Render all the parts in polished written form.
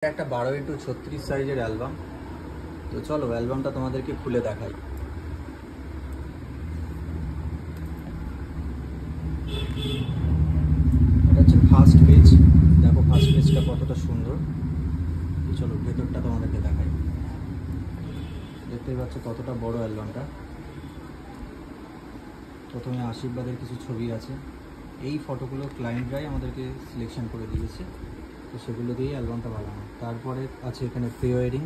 একটা 12x36 সাইজের album. তো চলো অ্যালবামটা তোমাদেরকে খুলে দেখাই। এটা হচ্ছে ফার্স্ট পেজ। দেখো ফার্স্ট পেজটা কতটা সুন্দর। তো চলো ভেতরটা তোমাদেরকে দেখাই। দেখতেই পাচ্ছ কতটা বড় অ্যালবামটা। প্রথমে আশীর্বাদের কিছু ছবি আছে। এই ফটোগুলো ক্লায়েন্টরাই আমাদেরকে সিলেকশন করে দিয়েছে, তো সেগুলো দিয়েই অ্যালবামটা বানানো। তারপরে আছে এখানে প্রি ওয়েডিং,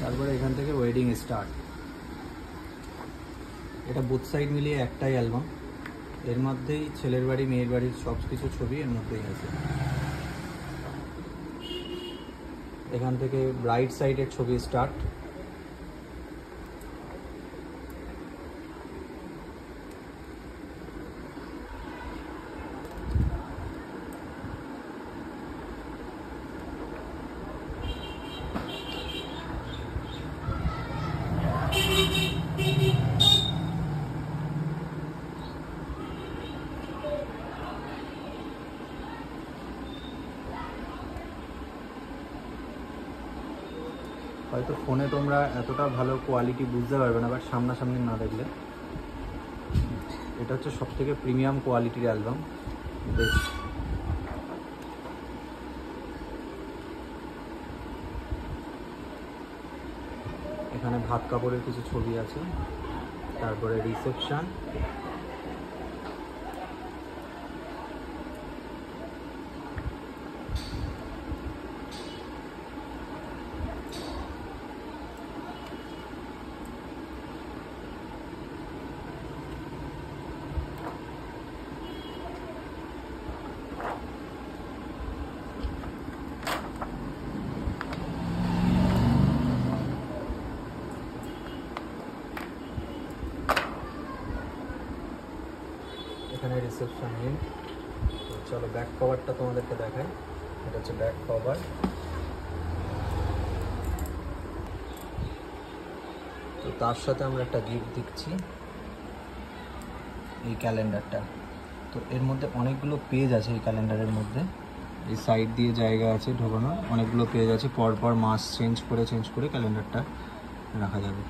তারপরে এখান থেকে ওয়েডিং স্টার্ট। এটা বোথ সাইড মিলিয়ে একটাই অ্যালবাম। এর মধ্যেই ছেলের বাড়ি মেয়ের বাড়ির সব কিছু ছবি এর মধ্যেই আছে। এখান থেকে ব্রাইট সাইডের ছবি স্টার্ট। হয়তো ফোনে তোমরা এতটা ভালো কোয়ালিটি বুঝতে পারবে না, বাট সামনাসামনি না দেখলে। এটা হচ্ছে সব থেকে প্রিমিয়াম কোয়ালিটির অ্যালবাম। বেশ এখানে ভাত কাপড়ের কিছু ছবি আছে। তারপরে রিসেপশন, এখানে রিসেপশন নিন। তো চলো ব্যাক কভারটা তোমাদেরকে দেখাই। এটা হচ্ছে ব্যাক কভার। তো তার সাথে আমরা একটা গিফট দিচ্ছি, এই ক্যালেন্ডারটা। তো এর মধ্যে অনেকগুলো পেজ আছে। এই ক্যালেন্ডারের মধ্যে এই সাইড দিয়ে জায়গা আছে ঢোকানোর, অনেকগুলো পেজ আছে। পরপর মাস চেঞ্জ করে ক্যালেন্ডারটা রাখা যাবে।